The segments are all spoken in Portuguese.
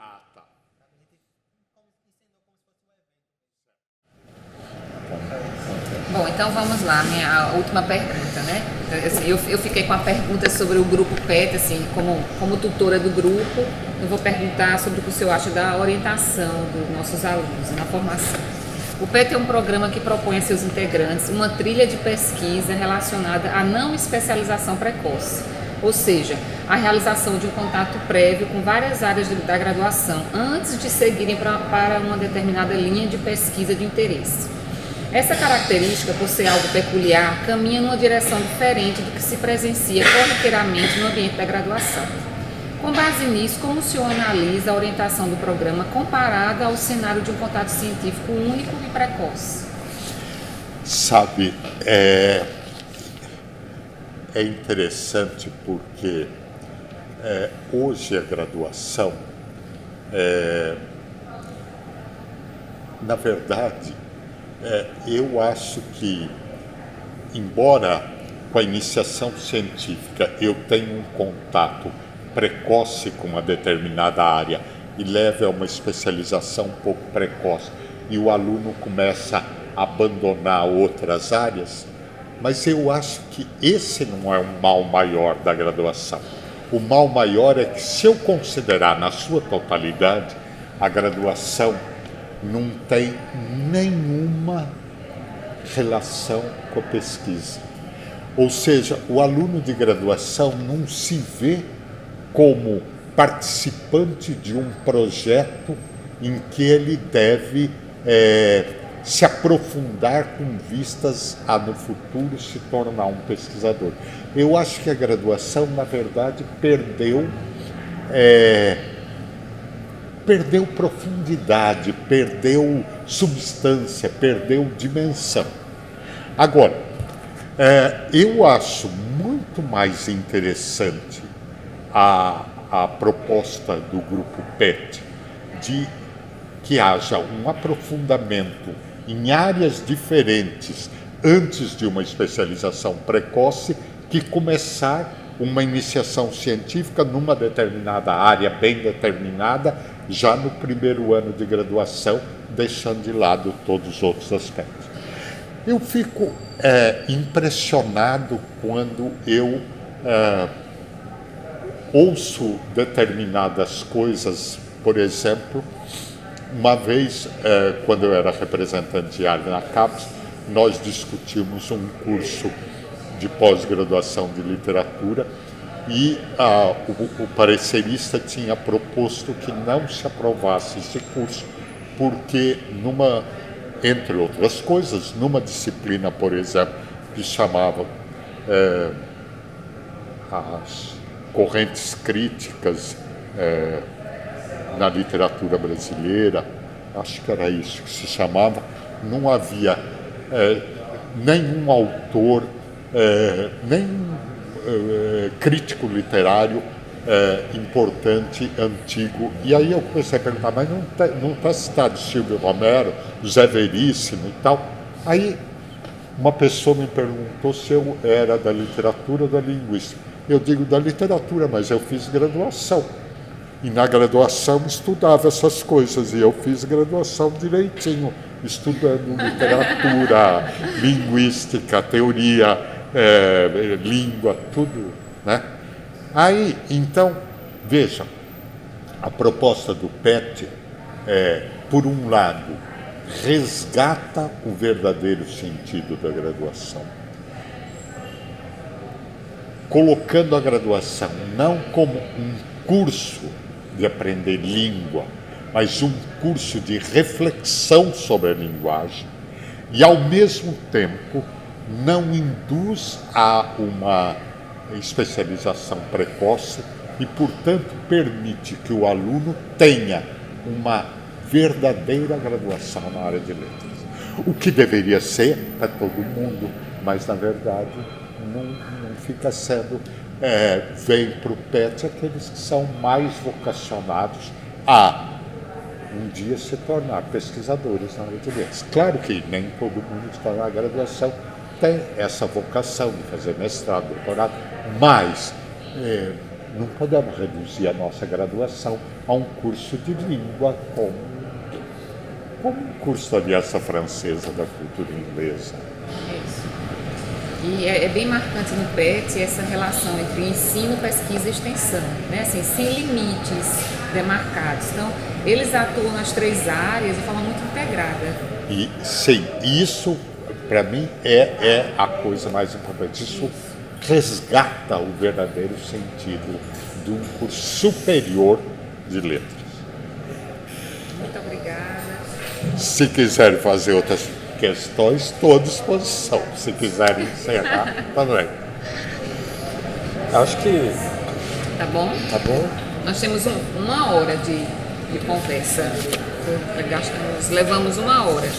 Ah, tá. Bom, então vamos lá, minha última pergunta, né? Assim, eu fiquei com a pergunta sobre o grupo PET, assim, como tutora do grupo, eu vou perguntar sobre o que o senhor acha da orientação dos nossos alunos na formação. O PET é um programa que propõe a seus integrantes uma trilha de pesquisa relacionada à não especialização precoce, ou seja, a realização de um contato prévio com várias áreas da graduação antes de seguirem para uma determinada linha de pesquisa de interesse. Essa característica, por ser algo peculiar, caminha numa direção diferente do que se presencia corriqueiramente no ambiente da graduação. Com base nisso, como o senhor analisa a orientação do programa comparada ao cenário de um contato científico único e precoce? Sabe, é interessante porque hoje a graduação, na verdade, eu acho que, embora com a iniciação científica eu tenha um contato precoce com uma determinada área e leve a uma especialização um pouco precoce e o aluno começa a abandonar outras áreas, mas eu acho que esse não é um mal maior da graduação. O mal maior é que, se eu considerar na sua totalidade, a graduação não tem nenhuma relação com a pesquisa. Ou seja, o aluno de graduação não se vê como participante de um projeto em que ele deve se aprofundar com vistas a, no futuro, se tornar um pesquisador. Eu acho que a graduação, na verdade, perdeu profundidade, perdeu substância, perdeu dimensão. Agora, eu acho muito mais interessante a proposta do grupo PET de que haja um aprofundamento em áreas diferentes antes de uma especialização precoce, que começar uma iniciação científica numa determinada área bem determinada já no primeiro ano de graduação, deixando de lado todos os outros aspectos. Eu fico impressionado quando eu ouço determinadas coisas. Por exemplo, uma vez, quando eu era representante de área na CAPES, nós discutimos um curso de pós-graduação de literatura e o parecerista tinha proposto que não se aprovasse esse curso porque, entre outras coisas, numa disciplina, por exemplo, que chamava as correntes críticas na literatura brasileira, acho que era isso que se chamava, não havia nenhum autor, nenhum crítico literário importante, antigo. E aí eu comecei a perguntar, mas não está citado Silvio Romero, Zé Veríssimo e tal? Aí uma pessoa me perguntou se eu era da literatura ou da linguística. Eu digo da literatura, mas eu fiz graduação. E na graduação estudava essas coisas, e eu fiz graduação direitinho, estudando literatura, linguística, teoria, língua, tudo, né? Aí, então, veja, a proposta do PET, por um lado, resgata o verdadeiro sentido da graduação, colocando a graduação não como um curso de aprender língua, mas um curso de reflexão sobre a linguagem, e, ao mesmo tempo, não induz a uma especialização precoce e, portanto, permite que o aluno tenha uma verdadeira graduação na área de letras. O que deveria ser para todo mundo, mas, na verdade, não fica sendo. Vem para o PET aqueles que são mais vocacionados a um dia se tornar pesquisadores na área de letras. Claro que nem todo mundo que está na graduação tem essa vocação de fazer mestrado, doutorado, mas não podemos reduzir a nossa graduação a um curso de língua como um curso da Aliança Francesa da cultura inglesa. Isso. E é bem marcante no PET essa relação entre ensino, pesquisa e extensão, né? Assim, sem limites demarcados. Então, eles atuam nas 3 áreas de forma muito integrada. E sim, isso para mim é a coisa mais importante. Isso resgata o verdadeiro sentido de um curso superior de letras. Muito obrigada. Se quiserem fazer outras questões, estou à disposição. Se quiserem encerrar, também. Acho que Tá bom? tá bom. Nós temos 1 hora de conversa. Levamos 1 hora.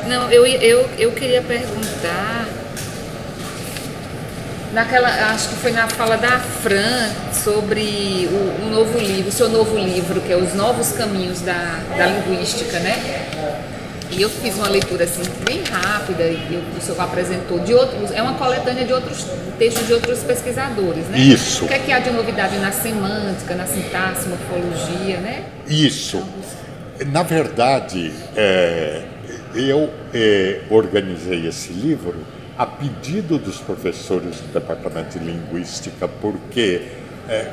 Não, eu queria perguntar. Acho que foi na fala da Fran sobre o novo livro, o seu novo livro, que é Os Novos Caminhos da Linguística, né? E eu fiz uma leitura assim, bem rápida, e o senhor apresentou é uma coletânea de outros textos de outros pesquisadores, né? Isso. O que é que há de novidade na semântica, na sintaxe, morfologia, né? Isso. Na verdade, eu organizei esse livro a pedido dos professores do Departamento de Linguística, porque,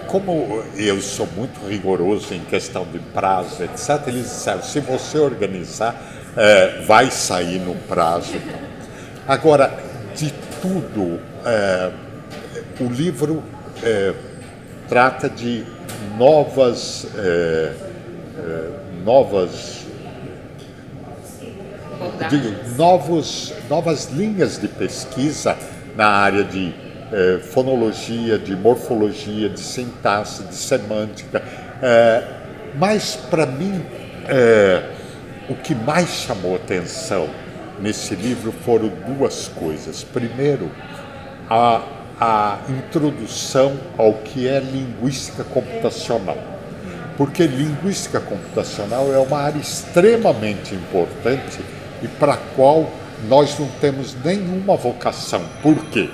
como eu sou muito rigoroso em questão de prazo, etc., eles disseram, se você organizar, vai sair no prazo. Agora, de tudo, o livro trata de novas novas linhas de pesquisa na área de fonologia, de morfologia, de sintaxe, de semântica. Mas, para mim, o que mais chamou atenção nesse livro foram 2 coisas. Primeiro, a introdução ao que é linguística computacional. Porque linguística computacional é uma área extremamente importante e para a qual nós não temos nenhuma vocação. Por quê?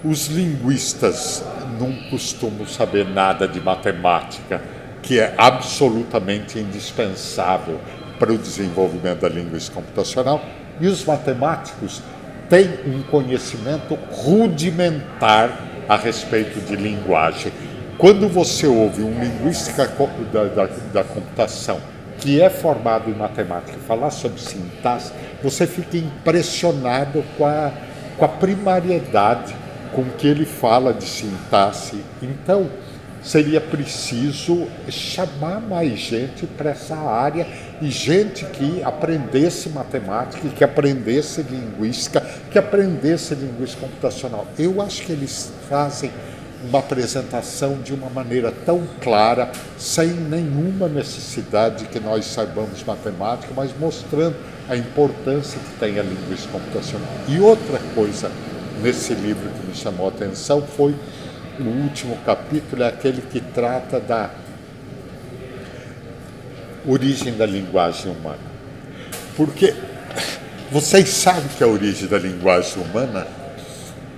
Os linguistas não costumam saber nada de matemática, que é absolutamente indispensável para o desenvolvimento da linguística computacional, e os matemáticos têm um conhecimento rudimentar a respeito de linguagem. Quando você ouve um linguista da computação que é formado em matemática falar sobre sintaxe, você fica impressionado com a primariedade com que ele fala de sintaxe. Então, seria preciso chamar mais gente para essa área e gente que aprendesse matemática, que aprendesse linguística, que aprendesse linguística computacional. Eu acho que eles fazem uma apresentação de uma maneira tão clara, sem nenhuma necessidade de que nós saibamos matemática, mas mostrando a importância que tem a linguística computacional. E outra coisa nesse livro que me chamou a atenção foi o último capítulo, é aquele que trata da origem da linguagem humana. Porque vocês sabem que a origem da linguagem humana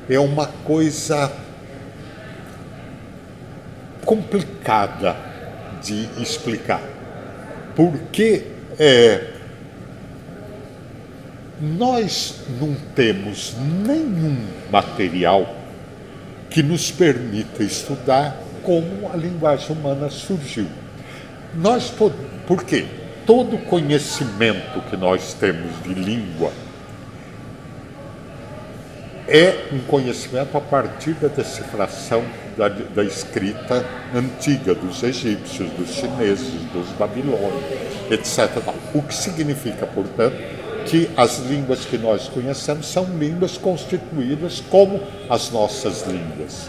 é uma coisa complicada de explicar, porque nós não temos nenhum material que nos permita estudar como a linguagem humana surgiu. Por quê? Todo conhecimento que nós temos de língua é um conhecimento a partir da decifração da escrita antiga dos egípcios, dos chineses, dos babilônios, etc. O que significa, portanto, que as línguas que nós conhecemos são línguas constituídas como as nossas línguas.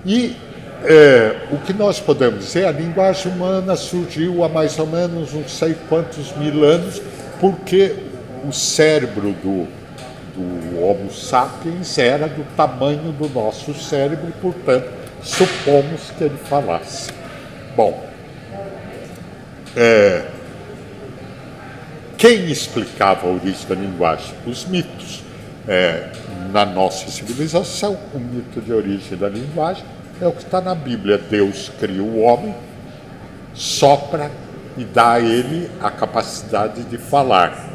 E o que nós podemos dizer, a linguagem humana surgiu há mais ou menos não sei quantos mil anos, porque o cérebro do Homo sapiens era do tamanho do nosso cérebro e, portanto, supomos que ele falasse. Bom, quem explicava a origem da linguagem? Os mitos. na nossa civilização, o mito de origem da linguagem é o que está na Bíblia. Deus cria o homem, sopra e dá a ele a capacidade de falar.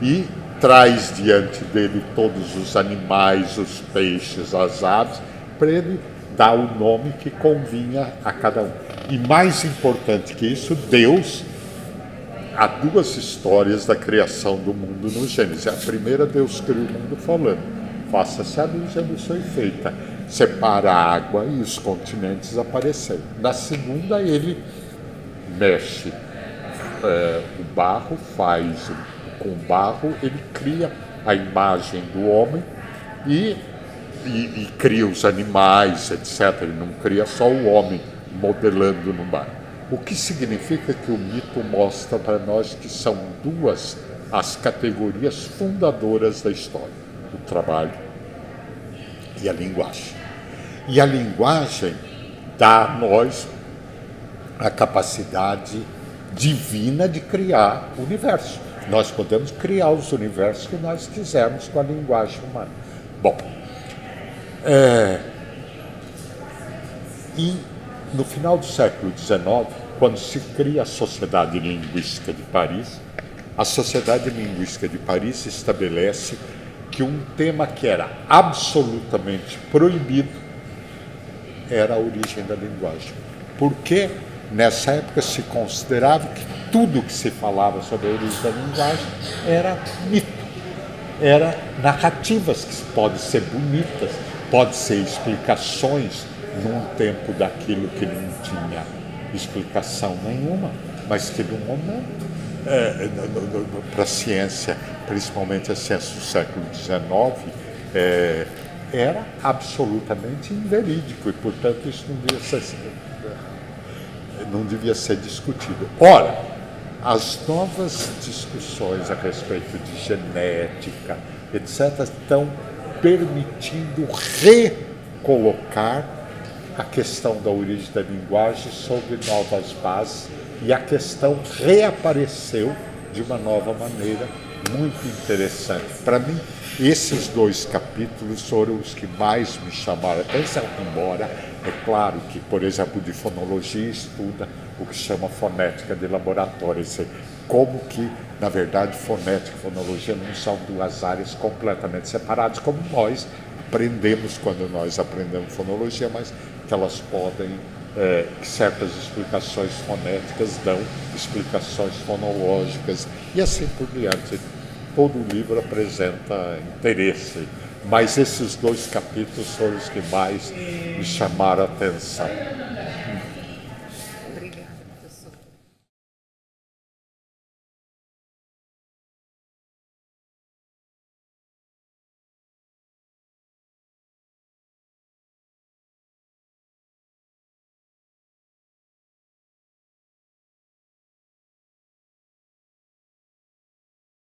E traz diante dele todos os animais, os peixes, as aves, para ele dar o nome que convinha a cada um. E mais importante que isso, Deus, há duas histórias da criação do mundo no Gênesis. A primeira, Deus cria o mundo falando: faça-se a luz, a luz foi feita. Separa a água e os continentes apareceram. Na segunda, ele mexe o barro, com o barro, ele cria a imagem do homem e cria os animais, etc. Ele não cria só o homem modelando no barro. O que significa que o mito mostra para nós que são duas as categorias fundadoras da história: o trabalho e a linguagem. E a linguagem dá a nós a capacidade divina de criar o universo. Nós podemos criar os universos que nós quisermos com a linguagem humana. Bom, e no final do século XIX, quando se cria a Sociedade Linguística de Paris, a Sociedade Linguística de Paris estabelece que um tema que era absolutamente proibido era a origem da linguagem. Porque nessa época se considerava que tudo que se falava sobre a origem da linguagem era mito, era narrativas que podem ser bonitas, podem ser explicações num tempo daquilo que não tinha explicação nenhuma, mas que no momento, para a ciência, principalmente a ciência do século XIX, era absolutamente inverídico e, portanto, isso não devia ser discutido. Ora, as novas discussões a respeito de genética, etc., estão permitindo recolocar a questão da origem da linguagem sobre novas bases, e a questão reapareceu de uma nova maneira muito interessante. Para mim, esses dois capítulos foram os que mais me chamaram a atenção, embora é claro que, por exemplo, de fonologia estuda o que chama fonética de laboratório, ou seja, como que, na verdade, fonética e fonologia não são duas áreas completamente separadas, como nós aprendemos quando nós aprendemos fonologia, mas que elas podem, que certas explicações fonéticas dão explicações fonológicas e assim por diante. Todo o livro apresenta interesse, mas esses dois capítulos foram os que mais me chamaram a atenção.